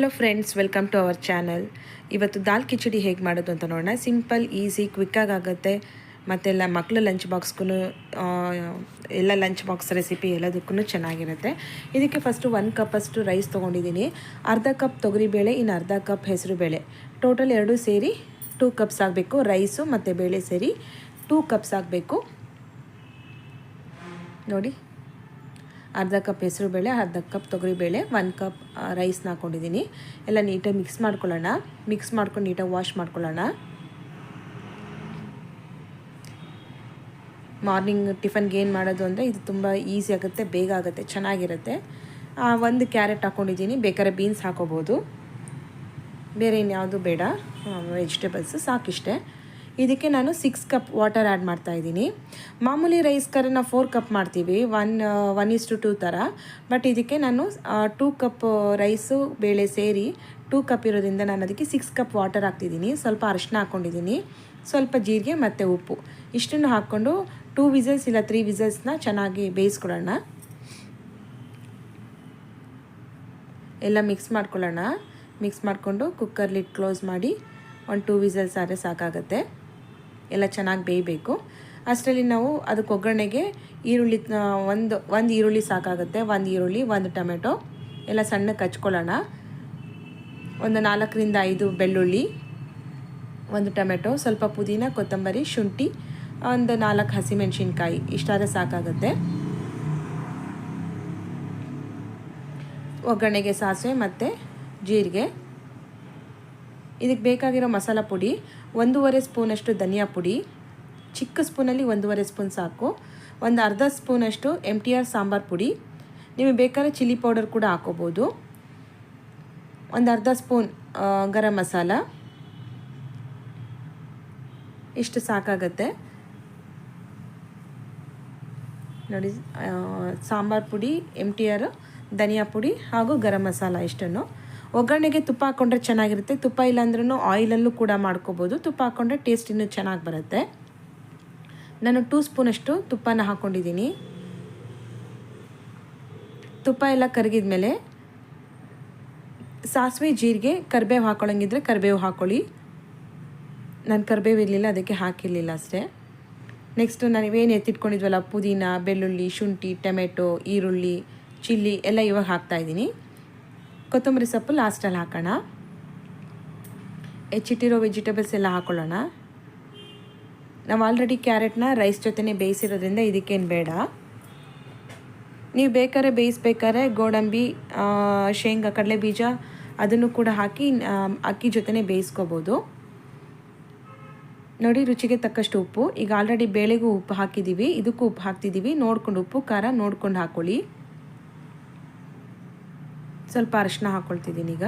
Hello friends, welcome to our channel. ಇವತ್ತು ದಾಲ್ ಕಿಚಡಿ ಹೇಗೆ ಮಾಡೋದು ಅಂತ ನೋಡೋಣ. ಸಿಂಪಲ್, ಈಸಿ, ಕ್ವಿಕ್ಕಾಗಿ ಆಗುತ್ತೆ. ಮತ್ತೆಲ್ಲ ಮಕ್ಕಳು ಲಂಚ್ ಬಾಕ್ಸ್ಗೂ ಎಲ್ಲ ಲಂಚ್ ಬಾಕ್ಸ್ ರೆಸಿಪಿ ಎಲ್ಲದಕ್ಕೂ ಚೆನ್ನಾಗಿರುತ್ತೆ. ಇದಕ್ಕೆ ಫಸ್ಟು 1 ಕಪ್ಪಷ್ಟು ರೈಸ್ ತೊಗೊಂಡಿದ್ದೀನಿ. ಅರ್ಧ ಕಪ್ ತೊಗರಿಬೇಳೆ, ಇನ್ನು ಅರ್ಧ ಕಪ್ ಹೆಸರುಬೇಳೆ, ಟೋಟಲ್ 2 ಸೇರಿ 2 ಕಪ್ಸ್ ಆಗಬೇಕು. ರೈಸು ಮತ್ತು ಬೇಳೆ ಸೇರಿ 2 ಕಪ್ಸ್ ಆಗಬೇಕು. ನೋಡಿ, ಅರ್ಧ ಕಪ್ ಹೆಸರುಬೇಳೆ, ಅರ್ಧ ಕಪ್ ತೊಗರಿಬೇಳೆ, 1 ಕಪ್ ರೈಸ್ನ ಹಾಕ್ಕೊಂಡಿದ್ದೀನಿ. ಎಲ್ಲ ನೀಟಾಗಿ ಮಿಕ್ಸ್ ಮಾಡ್ಕೊಳ್ಳೋಣ. ಮಿಕ್ಸ್ ಮಾಡ್ಕೊಂಡು ನೀಟಾಗಿ ವಾಶ್ ಮಾಡ್ಕೊಳ್ಳೋಣ. ಮಾರ್ನಿಂಗ್ ಟಿಫನ್ಗೆ ಏನು ಮಾಡೋದು ಅಂದರೆ ಇದು ತುಂಬ ಈಸಿ ಆಗುತ್ತೆ, ಬೇಗ ಆಗುತ್ತೆ, ಚೆನ್ನಾಗಿರುತ್ತೆ. 1 ಕ್ಯಾರೆಟ್ ಹಾಕ್ಕೊಂಡಿದ್ದೀನಿ. ಬೇಕಾದ್ರೆ ಬೀನ್ಸ್ ಹಾಕೋಬೋದು, ಬೇರೆ ಇನ್ಯಾವುದು ಬೇಡ, ವೆಜಿಟೇಬಲ್ಸು ಸಾಕಿಷ್ಟೇ. ಇದಕ್ಕೆ ನಾನು 6 ಕಪ್ ವಾಟರ್ ಆ್ಯಡ್ ಮಾಡ್ತಾಯಿದ್ದೀನಿ. ಮಾಮೂಲಿ ರೈಸ್ ಕರೆ ನಾವು 4 ಕಪ್ ಮಾಡ್ತೀವಿ, 1:2 ಥರ. ಬಟ್ ಇದಕ್ಕೆ ನಾನು 2 ಕಪ್ ರೈಸು ಬೇಳೆ ಸೇರಿ 2 ಕಪ್ ಇರೋದ್ರಿಂದ ನಾನು ಅದಕ್ಕೆ 6 ಕಪ್ ವಾಟರ್ ಹಾಕ್ತಿದ್ದೀನಿ. ಸ್ವಲ್ಪ ಅರಿಶಿನ ಹಾಕ್ಕೊಂಡಿದ್ದೀನಿ, ಸ್ವಲ್ಪ ಜೀರಿಗೆ ಮತ್ತು ಉಪ್ಪು ಇಷ್ಟನ್ನು ಹಾಕ್ಕೊಂಡು 2 ವಿಸಲ್ಸ್ ಇಲ್ಲ 3 ವಿಸಲ್ಸ್ನ ಚೆನ್ನಾಗಿ ಬೇಯಿಸ್ಕೊಳ್ಳೋಣ. ಎಲ್ಲ ಮಿಕ್ಸ್ ಮಾಡ್ಕೊಳ್ಳೋಣ. ಮಿಕ್ಸ್ ಮಾಡಿಕೊಂಡು ಕುಕ್ಕರ್ ಲಿಡ್ ಕ್ಲೋಸ್ ಮಾಡಿ 2 ವಿಸಲ್ಸ್ ಆದರೆ ಸಾಕಾಗುತ್ತೆ. ಎಲ್ಲ ಚೆನ್ನಾಗಿ ಬೇಯಬೇಕು. ಅಷ್ಟರಲ್ಲಿ ನಾವು ಅದಕ್ಕೆ ಒಗ್ಗರಣೆಗೆ ಈರುಳ್ಳಿ, ಒಂದು ಈರುಳ್ಳಿ ಸಾಕಾಗುತ್ತೆ. 1 ಈರುಳ್ಳಿ, 1 ಟೊಮೆಟೊ ಎಲ್ಲ ಸಣ್ಣಕ್ಕೆ ಹಚ್ಕೊಳ್ಳೋಣ. ಒಂದು 4ರಿಂದ 5 ಬೆಳ್ಳುಳ್ಳಿ, 1 ಟೊಮೆಟೊ, ಸ್ವಲ್ಪ ಪುದೀನ, ಕೊತ್ತಂಬರಿ, ಶುಂಠಿ, ಒಂದು 4 ಹಸಿಮೆಣಸಿನ್ಕಾಯಿ ಇಷ್ಟಾದರೆ ಸಾಕಾಗುತ್ತೆ. ಒಗ್ಗರಣೆಗೆ ಸಾಸಿವೆ ಮತ್ತು ಜೀರಿಗೆ. ಇದಕ್ಕೆ ಬೇಕಾಗಿರೋ ಮಸಾಲ ಪುಡಿ 1.5 ಸ್ಪೂನಷ್ಟು ಧನಿಯಾ ಪುಡಿ, ಚಿಕ್ಕ ಸ್ಪೂನಲ್ಲಿ 1.5 ಸ್ಪೂನ್ ಸಾಕು. ಒಂದು ಅರ್ಧ ಸ್ಪೂನಷ್ಟು MTR ಸಾಂಬಾರು ಪುಡಿ, ನಿಮಗೆ ಬೇಕಾದ್ರೆ ಚಿಲ್ಲಿ ಪೌಡರ್ ಕೂಡ ಹಾಕೋಬೋದು. ಒಂದು ಅರ್ಧ ಸ್ಪೂನ್ ಗರಂ ಮಸಾಲ, ಇಷ್ಟು ಸಾಕಾಗತ್ತೆ. ನೋಡಿ, ಸಾಂಬಾರು ಪುಡಿ, MTR, ಧನಿಯಾ ಪುಡಿ ಹಾಗೂ ಗರಂ ಮಸಾಲ ಇಷ್ಟನ್ನು. ಒಗ್ಗರಣೆಗೆ ತುಪ್ಪ ಹಾಕ್ಕೊಂಡ್ರೆ ಚೆನ್ನಾಗಿರುತ್ತೆ. ತುಪ್ಪ ಇಲ್ಲಾಂದ್ರೂ ಆಯಿಲಲ್ಲೂ ಕೂಡ ಮಾಡ್ಕೋಬೋದು. ತುಪ್ಪ ಹಾಕ್ಕೊಂಡ್ರೆ ಟೇಸ್ಟ್ ಇನ್ನೂ ಚೆನ್ನಾಗಿ ಬರುತ್ತೆ. ನಾನು 2 ಸ್ಪೂನಷ್ಟು ತುಪ್ಪನ ಹಾಕ್ಕೊಂಡಿದ್ದೀನಿ. ತುಪ್ಪ ಎಲ್ಲ ಕರಗಿದ ಮೇಲೆ ಸಾಸಿವೆ, ಜೀರಿಗೆ, ಕರಿಬೇವು ಹಾಕ್ಕೊಳ್ಳೋಂಗಿದ್ರೆ ಕರಿಬೇವು ಹಾಕ್ಕೊಳ್ಳಿ. ನಾನು ಕರಿಬೇವು ಇರಲಿಲ್ಲ, ಅದಕ್ಕೆ ಹಾಕಿರಲಿಲ್ಲ ಅಷ್ಟೇ. ನೆಕ್ಸ್ಟು ನಾವೇನು ಎತ್ತಿಟ್ಕೊಂಡಿದ್ವಲ್ಲ, ಪುದೀನ, ಬೆಳ್ಳುಳ್ಳಿ, ಶುಂಠಿ, ಟೊಮೆಟೊ, ಈರುಳ್ಳಿ, ಚಿಲ್ಲಿ ಎಲ್ಲ ಇವಾಗ ಹಾಕ್ತಾಯಿದ್ದೀನಿ. ಕೊತ್ತಂಬರಿ ಸೊಪ್ಪು ಲಾಸ್ಟಲ್ಲಿ ಹಾಕೋಣ. ಹೆಚ್ಚಿಟ್ಟಿರೋ ವೆಜಿಟೇಬಲ್ಸ್ ಎಲ್ಲ ಹಾಕ್ಕೊಳ್ಳೋಣ. ನಾವು ಆಲ್ರೆಡಿ ಕ್ಯಾರೆಟ್ನ ರೈಸ್ ಜೊತೆನೇ ಬೇಯಿಸಿರೋದ್ರಿಂದ ಇದಕ್ಕೇನು ಬೇಡ. ನೀವು ಬೇಕಾದ್ರೆ ಬೇಯಿಸ್ಬೇಕಾದ್ರೆ ಗೋಡಂಬಿ, ಶೇಂಗಾ, ಕಡಲೆ ಬೀಜ ಅದನ್ನು ಕೂಡ ಹಾಕಿ ಅಕ್ಕಿ ಜೊತೆನೇ ಬೇಯಿಸ್ಕೋಬೋದು. ನೋಡಿ, ರುಚಿಗೆ ತಕ್ಕಷ್ಟು ಉಪ್ಪು. ಈಗ ಆಲ್ರೆಡಿ ಬೇಳೆಗೂ ಉಪ್ಪು ಹಾಕಿದ್ದೀವಿ, ಇದಕ್ಕೂ ಉಪ್ಪು ಹಾಕ್ತಿದ್ದೀವಿ. ನೋಡ್ಕೊಂಡು ಉಪ್ಪು ಖಾರ ನೋಡ್ಕೊಂಡು ಹಾಕ್ಕೊಳ್ಳಿ. ಸ್ವಲ್ಪ ಅರಿಶಿನ ಹಾಕ್ಕೊಳ್ತಿದ್ದೀನಿ. ಈಗ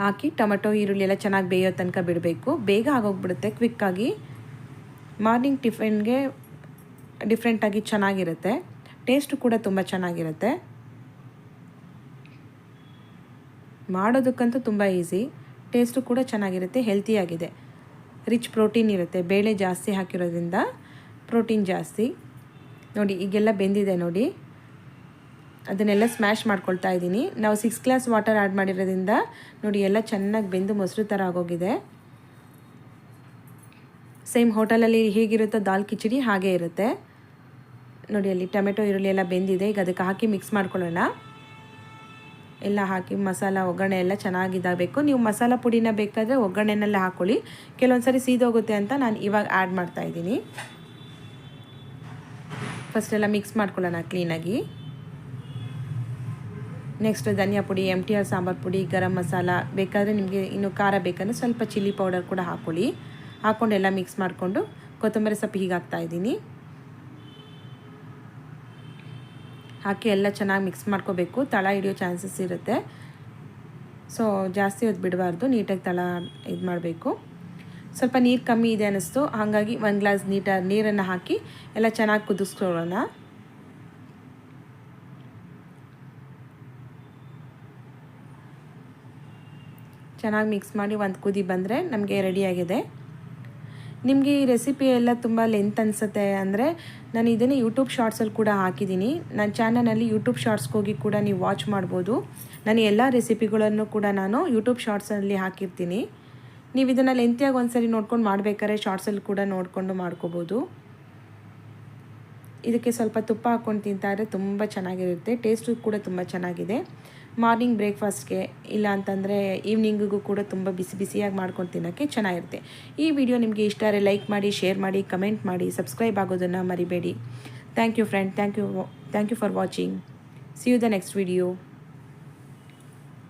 ಹಾಕಿ ಟೊಮೆಟೊ, ಈರುಳ್ಳಿ ಎಲ್ಲ ಚೆನ್ನಾಗಿ ಬೇಯೋ ತನಕ ಬಿಡಬೇಕು. ಬೇಗ ಆಗೋಗ್ಬಿಡುತ್ತೆ, ಕ್ವಿಕ್ಕಾಗಿ. ಮಾರ್ನಿಂಗ್ ಟಿಫನ್ಗೆ ಡಿಫ್ರೆಂಟಾಗಿ ಚೆನ್ನಾಗಿರುತ್ತೆ. ಟೇಸ್ಟು ಕೂಡ ತುಂಬ ಚೆನ್ನಾಗಿರುತ್ತೆ. ಮಾಡೋದಕ್ಕಂತೂ ತುಂಬ ಈಸಿ, ಟೇಸ್ಟು ಕೂಡ ಚೆನ್ನಾಗಿರುತ್ತೆ, ಹೆಲ್ತಿಯಾಗಿದೆ. ರಿಚ್ ಪ್ರೋಟೀನ್ ಇರುತ್ತೆ. ಬೇಳೆ ಜಾಸ್ತಿ ಹಾಕಿರೋದ್ರಿಂದ ಪ್ರೋಟೀನ್ ಜಾಸ್ತಿ. ನೋಡಿ, ಈಗೆಲ್ಲ ಬೆಂದಿದೆ. ನೋಡಿ, ಅದನ್ನೆಲ್ಲ ಸ್ಮ್ಯಾಶ್ ಮಾಡ್ಕೊಳ್ತಾ ಇದ್ದೀನಿ. ನಾವು 6 ಗ್ಲಾಸ್ ವಾಟರ್ ಆ್ಯಡ್ ಮಾಡಿರೋದ್ರಿಂದ ನೋಡಿ ಎಲ್ಲ ಚೆನ್ನಾಗಿ ಬೆಂದು ಮೊಸರು ಥರ ಆಗೋಗಿದೆ. ಸೇಮ್ ಹೋಟೆಲಲ್ಲಿ ಹೇಗಿರುತ್ತೋ ದಾಲ್ ಕಿಚಡಿ ಹಾಗೇ ಇರುತ್ತೆ. ನೋಡಿ, ಅಲ್ಲಿ ಟೊಮೆಟೊ, ಈರುಳ್ಳಿ ಎಲ್ಲ ಬೆಂದಿದೆ. ಈಗ ಅದಕ್ಕೆ ಹಾಕಿ ಮಿಕ್ಸ್ ಮಾಡ್ಕೊಳ್ಳೋಣ. ಎಲ್ಲ ಹಾಕಿ ಮಸಾಲ, ಒಗ್ಗರಣೆ ಎಲ್ಲ ಚೆನ್ನಾಗಿದ್ದಾಗಬೇಕು. ನೀವು ಮಸಾಲ ಪುಡಿನ ಬೇಕಾದರೆ ಒಗ್ಗರಣೆನಲ್ಲೇ ಹಾಕ್ಕೊಳ್ಳಿ. ಕೆಲವೊಂದು ಸರಿ ಸೀದೋಗುತ್ತೆ ಅಂತ ನಾನು ಇವಾಗ ಆ್ಯಡ್ ಮಾಡ್ತಾಯಿದ್ದೀನಿ. ಫಸ್ಟ್ ಎಲ್ಲ ಮಿಕ್ಸ್ ಮಾಡ್ಕೊಳ್ಳೋಣ ಕ್ಲೀನಾಗಿ. ನೆಕ್ಸ್ಟ್ ಧನಿಯಾ ಪುಡಿ, MTR ಸಾಂಬಾರು ಪುಡಿ, ಗರಂ ಮಸಾಲ, ಬೇಕಾದರೆ ನಿಮಗೆ ಇನ್ನೂ ಖಾರ ಬೇಕಂದರೆ ಸ್ವಲ್ಪ ಚಿಲ್ಲಿ ಪೌಡರ್ ಕೂಡ ಹಾಕ್ಕೊಳ್ಳಿ. ಹಾಕ್ಕೊಂಡು ಎಲ್ಲ ಮಿಕ್ಸ್ ಮಾಡಿಕೊಂಡು ಕೊತ್ತಂಬರಿ ಸೊಪ್ಪು ಹೀಗೆ ಹಾಕ್ತಾಯಿದ್ದೀನಿ. ಹಾಕಿ ಎಲ್ಲ ಚೆನ್ನಾಗಿ ಮಿಕ್ಸ್ ಮಾಡ್ಕೋಬೇಕು. ತಳ ಹಿಡಿಯೋ ಚಾನ್ಸಸ್ ಇರುತ್ತೆ, ಸೊ ಜಾಸ್ತಿ ಹೊತ್ತು ಬಿಡಬಾರ್ದು. ನೀಟಾಗಿ ತಳ ಇದು ಮಾಡಬೇಕು. ಸ್ವಲ್ಪ ನೀರು ಕಮ್ಮಿ ಇದೆ ಅನ್ನಿಸ್ತು, ಹಾಗಾಗಿ 1 ಗ್ಲಾಸ್ ನೀರನ್ನು ಹಾಕಿ ಎಲ್ಲ ಚೆನ್ನಾಗಿ ಕುದಿಸ್ಕೊಳ್ಳೋಣ. ಚೆನ್ನಾಗಿ ಮಿಕ್ಸ್ ಮಾಡಿ ಒಂದು ಕುದಿ ಬಂದರೆ ನಮಗೆ ರೆಡಿಯಾಗಿದೆ. ನಿಮಗೆ ಈ ರೆಸಿಪಿ ಎಲ್ಲ ತುಂಬ ಲೆಂತ್ ಅನಿಸುತ್ತೆ ಅಂದರೆ ನಾನು ಇದನ್ನು ಯೂಟ್ಯೂಬ್ ಶಾರ್ಟ್ಸಲ್ಲಿ ಕೂಡ ಹಾಕಿದ್ದೀನಿ. ನನ್ನ ಚಾನಲಲ್ಲಿ ಯೂಟ್ಯೂಬ್ ಶಾರ್ಟ್ಸ್ಗೆ ಹೋಗಿ ಕೂಡ ನೀವು ವಾಚ್ ಮಾಡ್ಬೋದು. ನಾನು ಎಲ್ಲ ರೆಸಿಪಿಗಳನ್ನು ಕೂಡ ನಾನು ಯೂಟ್ಯೂಬ್ ಶಾರ್ಟ್ಸಲ್ಲಿ ಹಾಕಿರ್ತೀನಿ. ನೀವು ಇದನ್ನು ಲೆಂತಿಯಾಗಿ ಒಂದ್ಸರಿ ನೋಡ್ಕೊಂಡು ಮಾಡಬೇಕಾದ್ರೆ ಶಾರ್ಟ್ಸಲ್ಲಿ ಕೂಡ ನೋಡಿಕೊಂಡು ಮಾಡ್ಕೋಬೋದು. ಇದಕ್ಕೆ ಸ್ವಲ್ಪ ತುಪ್ಪ ಹಾಕ್ಕೊಂಡು ತಿಂತಾಯಿದ್ರೆ ತುಂಬ ಚೆನ್ನಾಗಿರುತ್ತೆ. ಟೇಸ್ಟು ಕೂಡ ತುಂಬ ಚೆನ್ನಾಗಿದೆ. ಮಾರ್ನಿಂಗ್ ಬ್ರೇಕ್ಫಾಸ್ಟ್ಗೆ ಇಲ್ಲ ಅಂತಂದರೆ ಈವ್ನಿಂಗಿಗೂ ಕೂಡ ತುಂಬ ಬಿಸಿ ಬಿಸಿಯಾಗಿ ಮಾಡ್ಕೊಂಡು ತಿನ್ನೋಕ್ಕೆ ಚೆನ್ನಾಗಿರುತ್ತೆ. ಈ ವಿಡಿಯೋ ನಿಮಗೆ ಇಷ್ಟ ಆದರೆ ಲೈಕ್ ಮಾಡಿ, ಶೇರ್ ಮಾಡಿ, ಕಮೆಂಟ್ ಮಾಡಿ, ಸಬ್ಸ್ಕ್ರೈಬ್ ಆಗೋದನ್ನು ಮರಿಬೇಡಿ. Thank you friend. Thank you for watching. See you the next video.